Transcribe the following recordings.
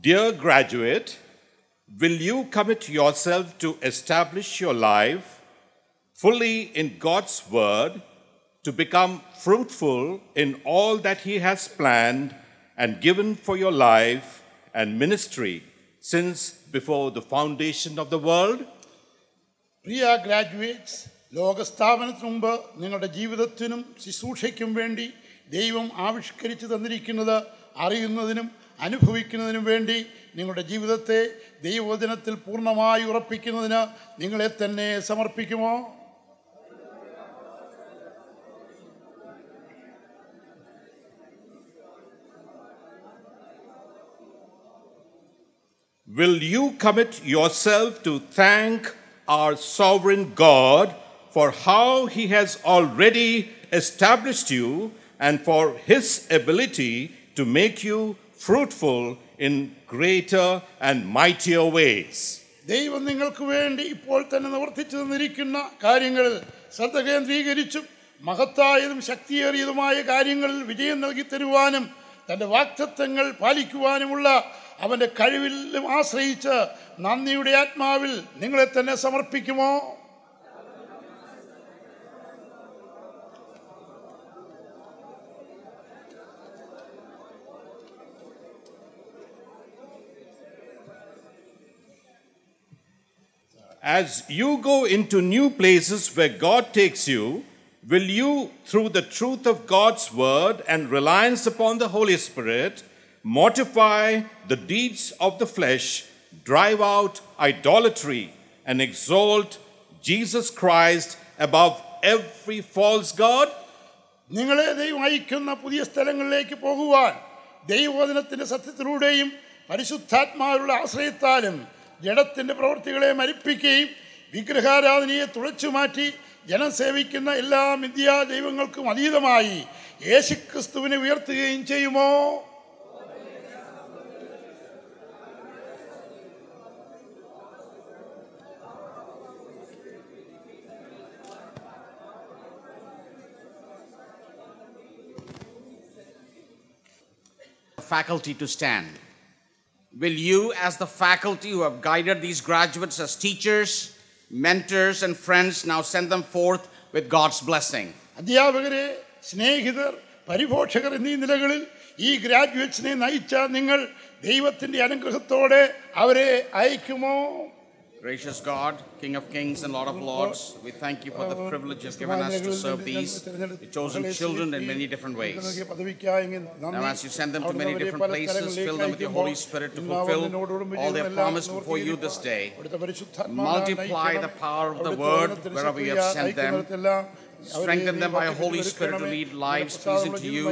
Dear graduate, will you commit yourself to establish your life fully in God's Word to become fruitful in all that He has planned and given for your life and ministry since before the foundation of the world? പ്രിയ graduates, ലോകസ്ഥാപനത്തിനു മുമ്പ് നിങ്ങളുടെ ജീവിതത്തിനും ശുശ്രൂഷയ്ക്കും വേണ്ടി ദൈവം ആവിഷ്കരിച്ചു തന്നിരിക്കുന്നത് അറിയുന്നതിനും അനുഭവിക്കുന്നതിനും വേണ്ടി നിങ്ങളുടെ ജീവിതത്തെ ദൈവവചനത്തിൽ പൂർണ്ണമായി ഉറപ്പിക്കുന്നതിന് നിങ്ങളെ തന്നെ സമർപ്പിക്കുമോ? Will you commit yourself to thank our sovereign God for how He has already established you and for His ability to make you fruitful in greater and mightier ways? ദൈവം നിങ്ങൾക്ക് വേണ്ടി ഇപ്പോൾ തന്നെ നിവർത്തിച്ചു തന്നിരിക്കുന്ന കാര്യങ്ങളിൽ ശ്രദ്ധ കേന്ദ്രീകരിച്ചും മഹത്തായതും ശക്തിയേറിയതുമായ കാര്യങ്ങളിൽ വിജയം നൽകി തരുവാനും തൻ്റെ വാഗ്ദത്തങ്ങൾ പാലിക്കുവാനുമുള്ള അവൻ്റെ കഴിവിലും ആശ്രയിച്ച് നന്ദിയുടെ ആത്മാവിൽ നിങ്ങളെ തന്നെ സമർപ്പിക്കുമോ? As you go into new places where God takes you, will you, through the truth of God's word and reliance upon the Holy Spirit, mortify the deeds of the flesh, drive out idolatry, and exalt Jesus Christ above every false god? നിങ്ങളെ ദൈവം അയക്കുന്ന പുതിയ സ്ഥലങ്ങളിലേക്ക് പോകുവാൻ ദൈവവചനത്തിൻ്റെ സത്യത്തിലൂടെയും പരിശുദ്ധാത്മാവിലുള്ള ആശ്രയത്താലും ജഡത്തിൻ്റെ പ്രവൃത്തികളെ മരിപ്പിക്കുകയും വിഗ്രഹാരാധനയെ തുളച്ചു മാറ്റി ജനം സേവിക്കുന്ന എല്ലാ മിഥ്യാ ദൈവങ്ങൾക്കും അതീതമായി യേശുക്രിസ്തുവിനെ ഉയർത്തുകയും ചെയ്യുമോ? Faculty to stand. Will you, as the faculty who have guided these graduates as teachers, mentors, and friends, now send them forth with God's blessing? അധ്യാപകരെ, സ്നേഹിതർ, പരിപോഷകർ എന്നീ നിലകളിൽ ഈ ഗ്രാജുവേറ്റ്സിനെ നയിച്ച നിങ്ങൾ ദൈവത്തിൻ്റെ അനുഗ്രഹത്തോടെ അവരെ അയക്കുമോ? Gracious God, King of Kings and Lord of Lords, we thank you for the privilege you've given us to serve these chosen children in many different ways. Now as you send them to many different places, fill them with your Holy Spirit to fulfill all they have promised before you this day. Multiply the power of the word wherever you have sent them. Strengthen them by your Holy Spirit to lead lives pleasing to you,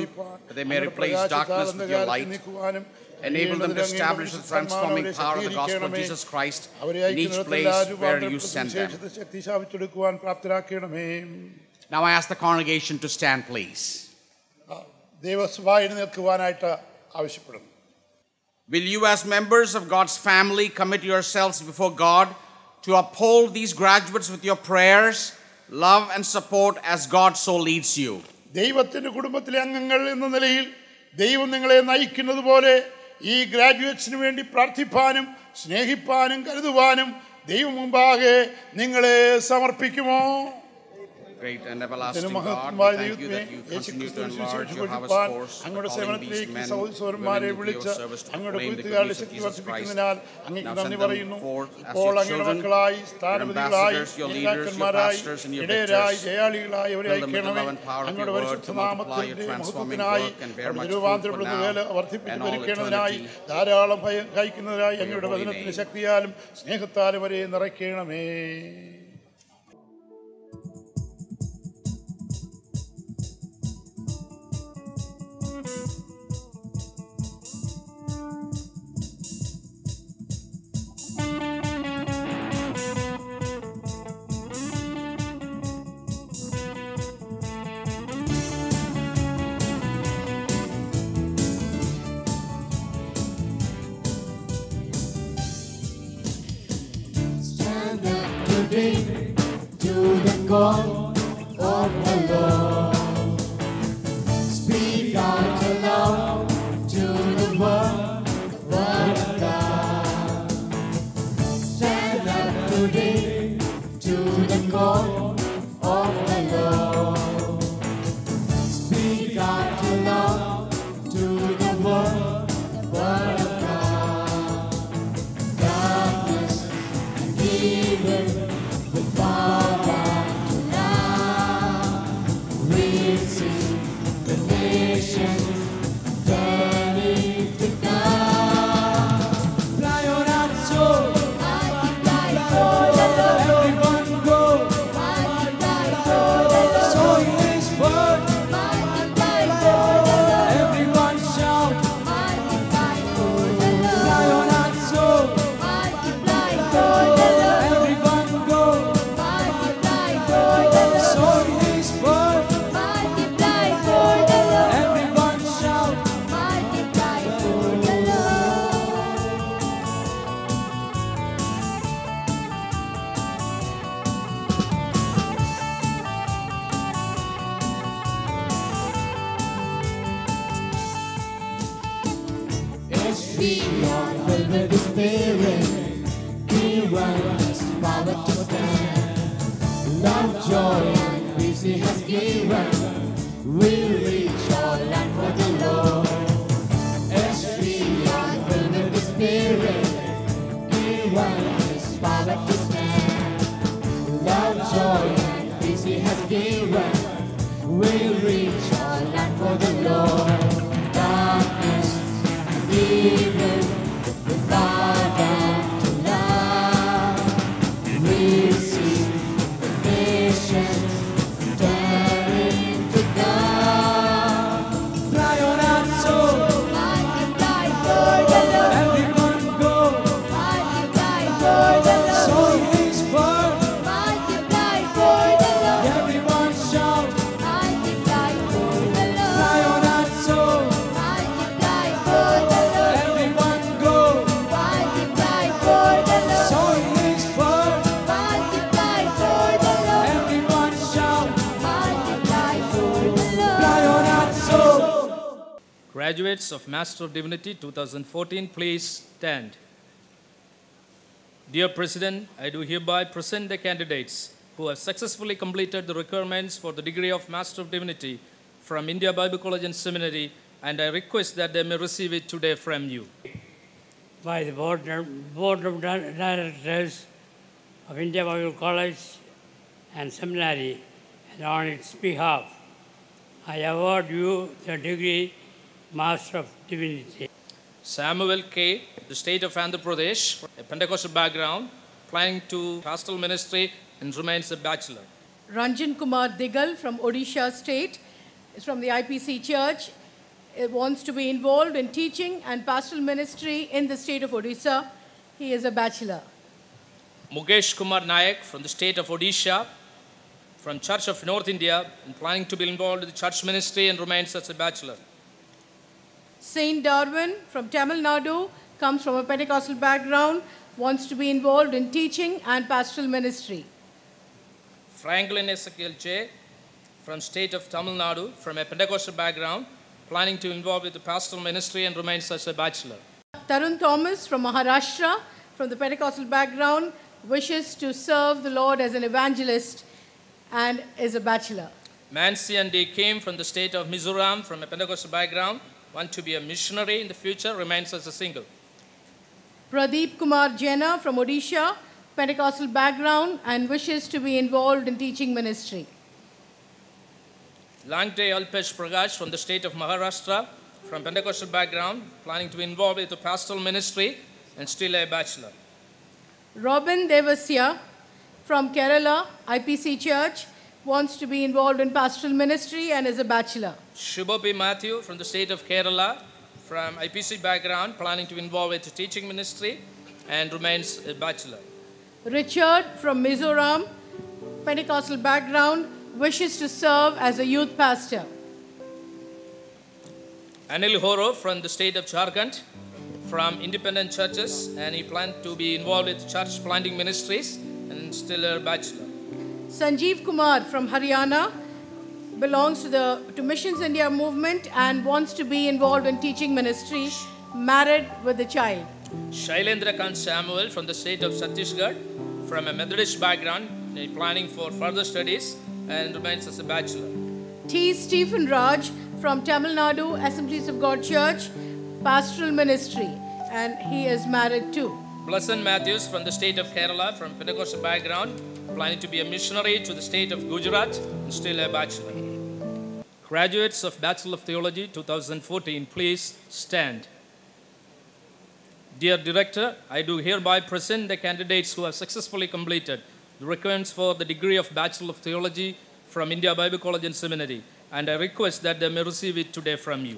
that they may replace darkness with your light. Enable them to establish the transforming power of the gospel of Jesus Christ in each place where you send them. Now I ask the congregation to stand, please. Will you, as members of God's family, commit yourselves before God to uphold these graduates with your prayers, love, and support as God so leads you? ദൈവത്തിൻ്റെ കുടുംബത്തിലെ അംഗങ്ങൾ എന്ന നിലയിൽ ദൈവം നിങ്ങളെ നയിക്കുന്നത് പോലെ ഈ ഗ്രാജുവേറ്റ്സിന് വേണ്ടി പ്രാർത്ഥിപ്പാനും സ്നേഹിപ്പാനും കരുതുവാനും ദൈവം മുമ്പാകെ നിങ്ങളെ സമർപ്പിക്കുമോ? Great and everlasting God, we thank you that you continue to enlarge your harvest force, calling these men, women into your service to proclaim the good news of Jesus Christ. Now send them forth as your children, your ambassadors, your leaders, your pastors, and your victors. Fill them with the love and power of your word to multiply your transforming work and bear much fruit for now and all eternity. ധാരാളം കഴിക്കുന്നതിനായി അങ്ങയുടെ വചനത്തിന്റെ ശക്തിയാലും സ്നേഹത്താലും വരെ നിറയ്ക്കണമേ. To the call of the Lord, speak out aloud to the world what God We got to love to the word of God. Darkness and evil will bow down to love. We'll see the nations turning to God. Fly on our soul, multiply for the Lord. Everyone go, multiply for the Lord. Sowing His word, multiply for the Lord. Everyone shout, multiply for the Lord. Fly on our soul, multiply for the Lord. Everyone go, multiply for the Lord. Sowing His word, multiply for the Lord. Everyone shout, multiply for the Lord. Yes, we are filled with the Spirit. We run us power to stand. Love, joy, and peace He has given. We'll reach all land for the Lord. Yes, we are filled with the Spirit. We run us power to stand. Love, joy, and peace He has given. We'll reach all land for the Lord. Darkness and evil will bow down to love. We'll see the nations turning to God. Fly on our soul, multiply for the Lord. Everyone go, multiply for the Lord. Sowing His word, multiply for the Lord. Everyone shout, multiply for the Lord. Fly on our soul, multiply for the Lord. Everyone go, multiply for the Lord. Sowing His word, multiply for the Lord. Everyone shout, multiply for the Lord. Fly on our soul. Graduates of Master of Divinity 2014, please stand. Dear President, I do hereby present the candidates who have successfully completed the requirements for the degree of Master of Divinity from India Bible College and Seminary, and I request that they may receive it today from you. By the Board of Directors of India Bible College and Seminary, and on its behalf, I award you the degree Master of Divinity. Samuel K., the state of Andhra Pradesh, a Pentecostal background, planning to pastoral ministry and remains a bachelor. Ranjan Kumar Digal from Odisha State is from the IPC Church. It wants to be involved in teaching and pastoral ministry in the state of Odisha. He is a bachelor. Mukesh Kumar Nayak from the state of Odisha, from Church of North India, and planning to be involved in the church ministry and remains as a bachelor. Saint Darwin from Tamil Nadu comes from a Pentecostal background, wants to be involved in teaching and pastoral ministry. Franklin Ezekiel J. from state of Tamil Nadu, from a Pentecostal background, planning to involve with the pastoral ministry and remains as a bachelor. Tarun Thomas from Maharashtra, from the Pentecostal background, wishes to serve the Lord as an evangelist and is a bachelor. Mansi and D. Kim from the state of Mizoram, from a Pentecostal background, want to be a missionary in the future, remains as a single. Pradeep Kumar Jena from Odisha, Pentecostal background, and wishes to be involved in teaching ministry. Langte Alpesh Prakash from the state of Maharashtra, from Pentecostal background, planning to be involved with the pastoral ministry and still a bachelor. Robin Devasya from Kerala, IPC Church, wants to be involved in pastoral ministry and is a bachelor. Shubhapi Matthew from the state of Kerala, from IPC background, planning to be involved with the teaching ministry and remains a bachelor. Richard from Mizoram, Pentecostal background, wishes to serve as a youth pastor. Anil Horo from the state of Jharkhand, from independent churches, and he planned to be involved with church planting ministries and still a bachelor. Sanjeev Kumar from Haryana belongs to Missions India movement and wants to be involved in teaching ministry, married with a child. Shailendra Kant Samuel from the state of Chhattisgarh, from a Methodist background, planning for further studies and remains as a bachelor. T. Stephen Raj from Tamil Nadu Assemblies of God Church, Pastoral Ministry, and he is married too. Blessed Matthews from the state of Kerala, from Pentecostal background, planning to be a missionary to the state of Gujarat, and still a bachelor. Graduates of Bachelor of Theology 2014, please stand. Dear Director, I do hereby present the candidates who have successfully completed the requirements for the degree of Bachelor of Theology from India Bible College and Seminary, and I request that they may receive it today from you.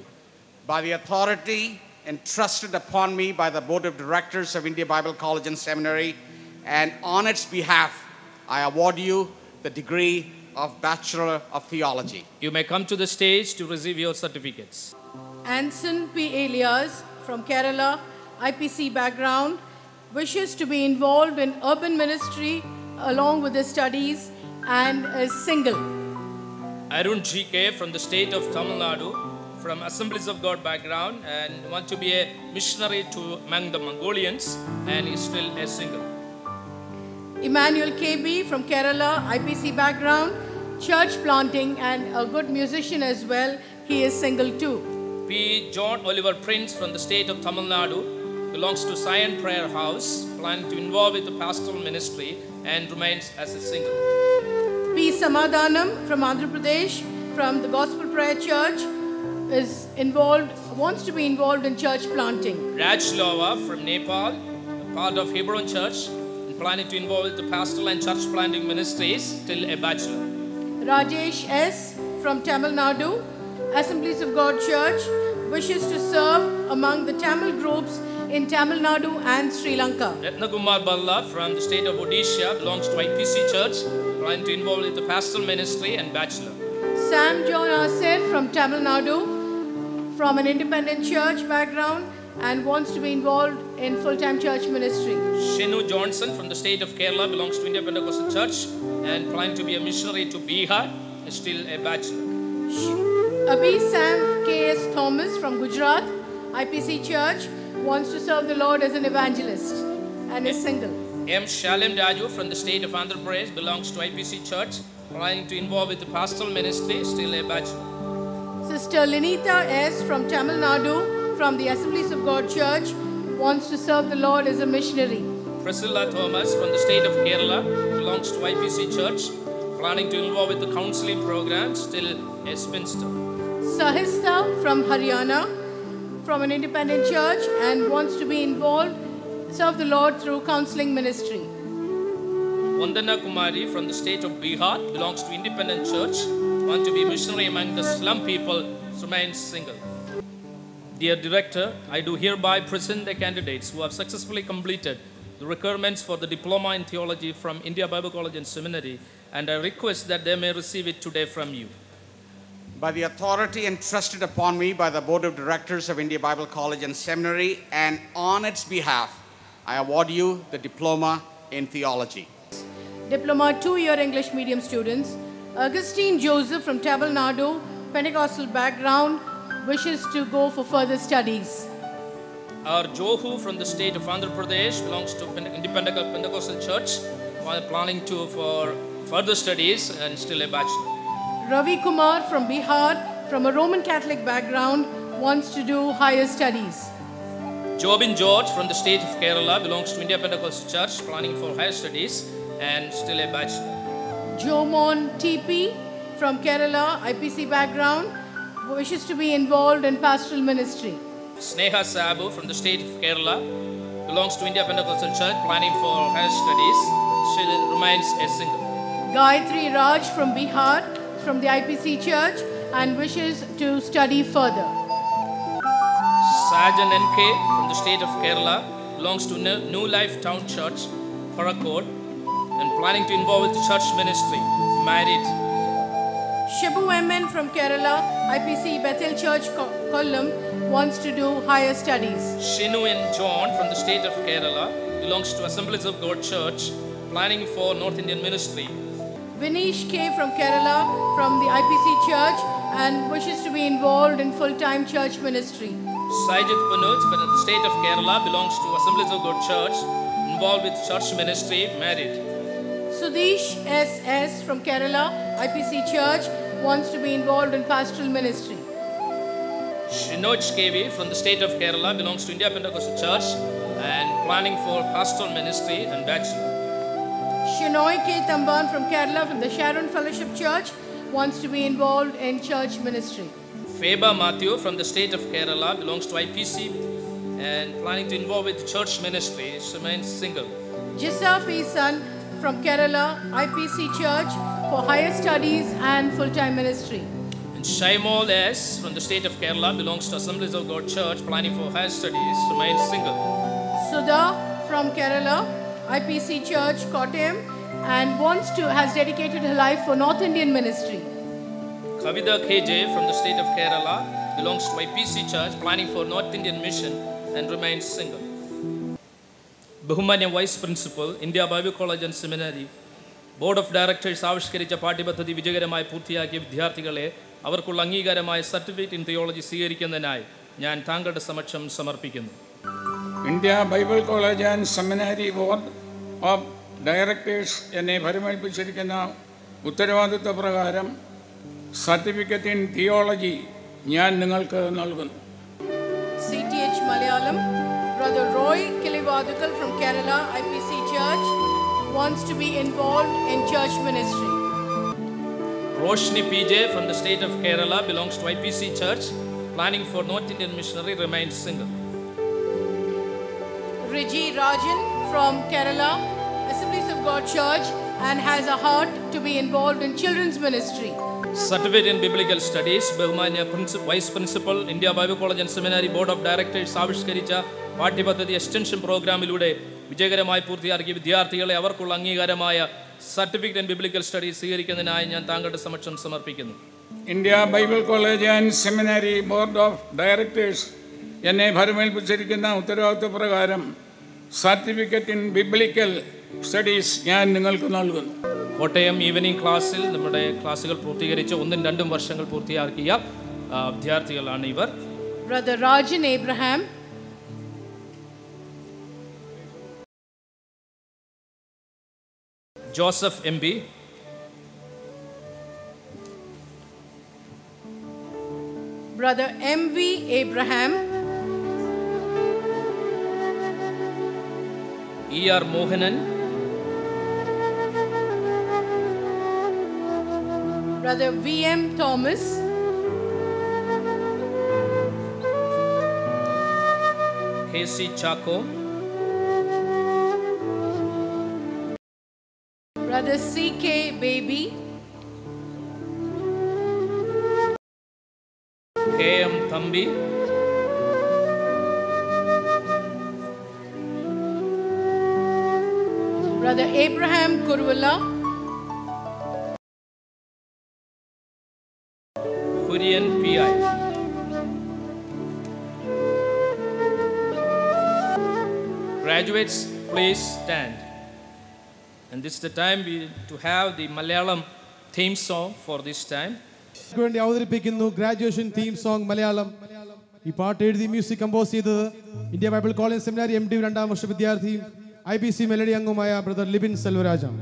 By the authority entrusted upon me by the Board of Directors of India Bible College and Seminary, and on its behalf, I award you the degree of Bachelor of Theology. You may come to the stage to receive your certificates. Anson P. Elias from Kerala, IPC background, wishes to be involved in urban ministry along with his studies and is single. Arun G.K. from the state of Tamil Nadu, from Assemblies of God background, and want to be a missionary among the Mongolians, and is still a single. Emmanuel KB from Kerala, IPC background, church planting and a good musician as well. He is single too. P. John Oliver Prince from the state of Tamil Nadu, belongs to Zion Prayer House, planning to involve with the pastoral ministry and remains as a single. P. Samadhanam from Andhra Pradesh, from the Gospel Prayer Church, wants to be involved in church planting. Raj Lova from Nepal, a part of Hebron Church, and planning to involve with the pastoral and church planting ministries, still a bachelor. Rajesh S. from Tamil Nadu, Assemblies of God Church, wishes to serve among the Tamil groups in Tamil Nadu and Sri Lanka. Ratnakumar Balla from the state of Odisha, belongs to IPC Church, planning to involve with the pastoral ministry and bachelor. Sam John Asir from Tamil Nadu, from an independent church background, and wants to be involved in full-time church ministry. Shenu Johnson from the state of Kerala, belongs to India Pentecostal Church and planning to be a missionary to Bihar, is still a bachelor. Abhi Sam K.S. Thomas from Gujarat, IPC Church, wants to serve the Lord as an evangelist and is single. M. Shalem Raju from the state of Andhra Pradesh, belongs to IPC Church, planning to involve with the pastoral ministry, still a bachelor. Sister Linita S. from Tamil Nadu, from the Assemblies of God Church, wants to serve the Lord as a missionary. Priscilla Thomas from the state of Kerala, belongs to IPC Church, planning to involve with the counseling program, still a spinster. Sahista from Haryana, from an independent church, and wants to be involved, serve the Lord through counseling ministry. Vandana Kumari from the state of Bihar, belongs to independent church, want to be missionary among the slum people, remains single. Dear Director, I do hereby present the candidates who have successfully completed the requirements for the Diploma in Theology from India Bible College and Seminary, and I request that they may receive it today from you. By the authority entrusted upon me by the Board of Directors of India Bible College and Seminary, and on its behalf, I award you the Diploma in Theology. Diploma 2-year English medium students. Augustine Joseph from Tamil Nadu, Pentecostal background, wishes to go for further studies. Our Johu from the state of Andhra Pradesh, belongs to Independent Pentecostal Church, planning to for further studies and still a bachelor. Ravi Kumar from Bihar, from a Roman Catholic background, wants to do higher studies. Jobin George from the state of Kerala, belongs to India Pentecostal Church, planning for higher studies and still a bachelor. Jomon TP from Kerala, IPC background, wishes to be involved in pastoral ministry. Sneha Sabu from the state of Kerala, belongs to India Pentecostal Church, planning for higher studies, still remains a single. Gayatri Raj from Bihar, from the IPC Church, and wishes to study further. Sajan NK from the state of Kerala, belongs to New Life Town Church, Parakot, and planning to involve with the church ministry, married. Shibu MN from Kerala, IPC Bethel Church, Kollam, wants to do higher studies. Shinu and John from the state of Kerala, belongs to Assemblies of God Church, planning for North Indian ministry. Vinish K from Kerala, from the IPC Church, and wishes to be involved in full-time church ministry. Sajid Panut from the state of Kerala, belongs to Assemblies of God Church, involved with church ministry, married. Sudesh SS from Kerala, IPC Church, wants to be involved in pastoral ministry. Shinoj KV from the state of Kerala belongs to India Pentecostal Church and planning for pastoral ministry and bachelor. Shinoy K. Tamban from Kerala from the Sharon Fellowship Church wants to be involved in church ministry. Feba Matthew from the state of Kerala belongs to IPC and planning to involve with church ministry. She remains single. Jissa P. San from Kerala, IPC Church for higher studies and full-time ministry. And Shaimol S. from the state of Kerala belongs to Assemblies of God Church planning for higher studies. Remains single. Sudha from Kerala, IPC Church, Kottayam, and has dedicated her life for North Indian ministry. Kavita KJ from the state of Kerala belongs to IPC Church planning for North Indian mission and remains single. Bahumanya Vice Principal, India Bible College and Seminary, Board of Directors ആവിഷ്കരിച്ച പാഠ്യപദ്ധതി വിജയകരമായി പൂർത്തിയാക്കിയ വിദ്യാർത്ഥികളെ അവർക്കുള്ള അംഗീകാരമായ certificate in theology സ്വീകരിക്കുന്നതിനായി ഞാൻ താങ്കളുടെ സമക്ഷം സമർപ്പിക്കുന്നു. India Bible college and seminary board of directors എന്നെ പരിമേൽപ്പിച്ചിരിക്കുന്ന ഉത്തരവാദിത്വ പ്രകാരം സർട്ടിഫിക്കറ്റ് ഇൻ തിയോളജി ഞാൻ നിങ്ങൾക്ക് നൽകുന്നു. CTH Malayalam, Brother Roy Kilivadukal from Kerala, IPC Church, wants to be involved in church ministry. Roshni PJ from the state of Kerala belongs to IPC Church, planning for North Indian missionary, remains single. Riji Rajan from Kerala, Assemblies of God Church, and has a heart to be involved in children's ministry. Certificate in Biblical Studies, ബഹുമാന്യ vice principal, India Bible college and seminary board of directors ആവിഷ്കരിച്ച പാഠ്യപദ്ധതി എക്സ്റ്റൻഷൻ പ്രോഗ്രാമിലൂടെ വിജയകരമായി പൂർത്തിയാക്കിയ വിദ്യാർത്ഥികളെ അവർക്കുള്ള അംഗീകാരമായ സർട്ടിഫിക്കറ്റ് ഇൻ ബിബ്ലിക്കൽ സ്റ്റഡീസ് സ്വീകരിക്കുന്നതിനായി ഞാൻ താങ്കളുടെ സമക്ഷം സമർപ്പിക്കുന്നു. India Bible college and seminary board of directors എന്നെ ഭരമേൽപ്പിച്ചിരിക്കുന്ന ഉത്തരവാദിത്വ പ്രകാരം സർട്ടിഫിക്കറ്റ് ഇൻ ബിബ്ലിക്കൽ സ്റ്റഡീസ് ഞാൻ നിങ്ങൾക്ക് നൽകുന്നു. കോട്ടയം ഈവനിംഗ് ക്ലാസ്സിൽ നമ്മുടെ ക്ലാസ്സുകൾ പൂർത്തീകരിച്ച് 1-2 വർഷങ്ങൾ പൂർത്തിയാക്കിയ വിദ്യാർത്ഥികളാണ് ഇവർ. Brother Rajan Abraham, Joseph MB, Brother MV Abraham, ER Mohanan, Brother VM Thomas, KC Chaco, Brother CK Baby, KM Thambi, Brother Abraham Kurwala, Kurian PI. Graduates, please stand. And this is the time to have the Malayalam theme song for this time. വേണ്ടി അവതരിപ്പിക്കുന്നു graduation theme song Malayalam. ഈ പാട്ട് എഴുതി music compose ചെയ്തത് India Bible college സെമിനാരി MD 2ാം വർഷ വിദ്യാർത്ഥിയും IPC melody അംഗവുമായ brother Libin സെൽവരാജാണ്.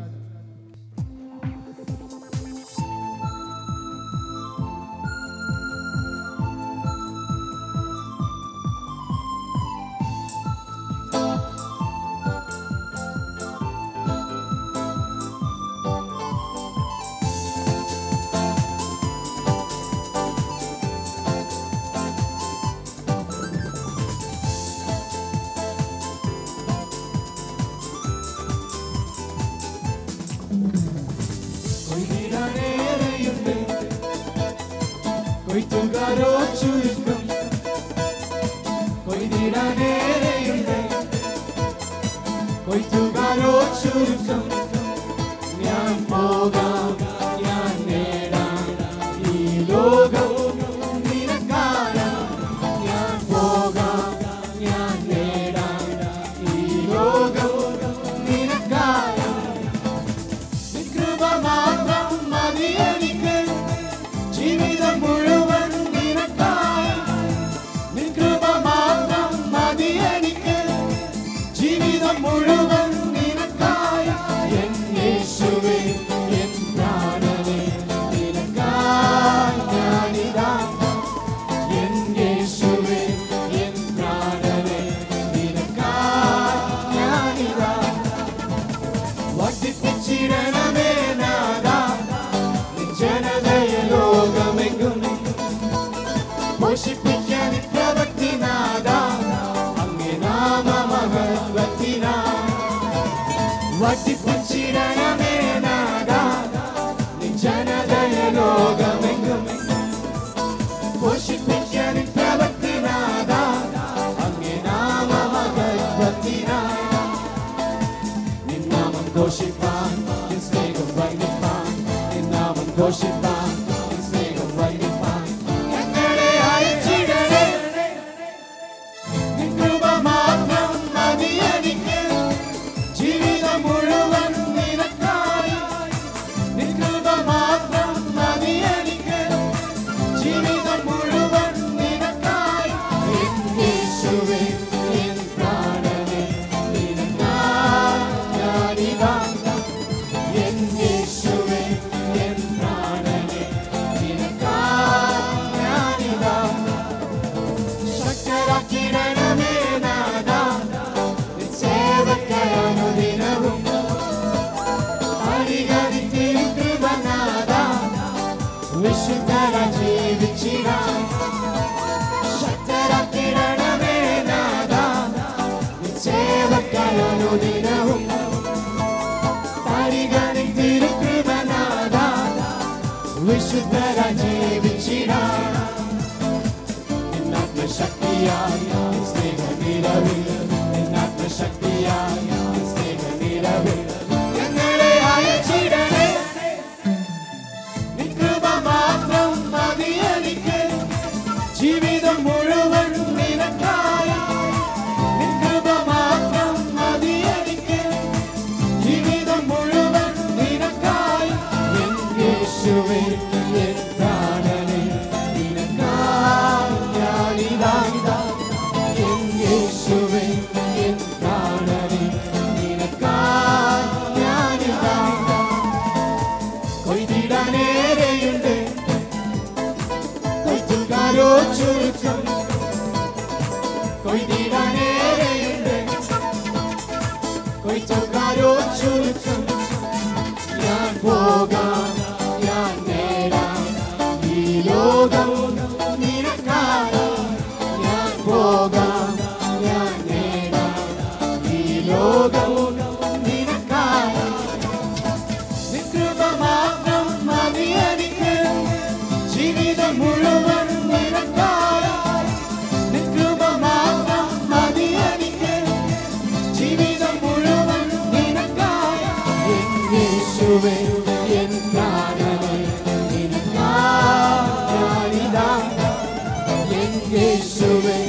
പോഷിപ്പിക്കാൻ പ്രവൃത്തിനാഥ അങ്ങേ നാമമഹത്വത്തിനാ വർദ്ധിപ്പിച്ചിടണമേ നാഥ നിൻ ജനതയ ലോകമെങ്ങും പോഷിപ്പിക്കാൻ പ്രവൃത്തിനാഥ അങ്ങേ നാമമഹത്വത്തിനാ നിൻ നാമം ഘോഷിപ്പാൻ നിൻ സ്നേഹം വർണ്ണിപ്പാൻ നിൻ നാമം ഘോഷിപ്പാൻ നിൻ സ്നേഹം വർണ്ണിപ്പാൻ ഞങ്ങളെ അയച്ചിടണേ നിൻ കൃപ മാത്രം മതി എനിക്ക് ജീവിതം മുഴുവൻ നിനക്കായി നിൻ കൃപ മാത്രം മതി എനിക്ക് ജീവിതം മുഴുവൻ നിനക്കായി എൻ യേശുവേ എൻ പ്രാണനേ നിനക്കായി ഞാനിതാ എൻ യേശുവേ എൻ പ്രാണനേ നിനക്കായി ഞാനിതാ ശക്തരാക്കിടണമേ നാഥ നിൻ സേവകനുദിനവും പരിഗണിക്കും കൃപനാഥ വിശുദ്ധര ജീവിച്ചിടാൻ ശക്തരാക്കിടണമേ നാഥ നിൻ സേവകനുദിനവും പരിഗണിക്കും കൃപനാഥ വിശുദ്ധര ജീവിച്ചിടാൻ ശക്തിയായി സ്നേഹനിരവിൽ ശക്തിയായി സ്നേഹനിരവിൽ ഞങ്ങളെ അയച്ചിടണേ നിൻ കൃപ മാത്രം മതി എനിക്ക് ജീവിതം മുഴുവൻ നിനക്കായി നിൻ കൃപ മാത്രം മതി എനിക്ക് ജീവിതം മുഴുവൻ നിനക്കായി എൻ യേശുവേ എൻ പ്രാണനേ നിനക്കായി ഞാനിതാ എൻ യേശുവേ എൻ പ്രാണനേ നിനക്കായി ഞാനിതാ കൊയ്തിടാനേറെയുണ്ട് കൊയ്ത്തുകാരോ ചുരുക്കം കൊയ്തിടാനേറെയുണ്ട് കൊയ്ത്തുകാരോ ചുരുക്കം ഞാൻ പോകാം ഞാൻ നേടാം ഈ ലോകം നിനക്കായി ഞാൻ പോകാം ഞാൻ നേടാം ഈ ലോകം നിനക്കായി നിൻ കൃപ മാത്രം മതി എനിക്ക് ജീവിതം മുഴുവൻ നിനക്കായി നിൻ കൃപ മാത്രം മതി എനിക്ക് ജീവിതം മുഴുവൻ നിനക്കായി എൻ യേശുവേ എൻ പ്രാണനേ നിനക്കായി ഞാനിതാ എൻ യേശുവേ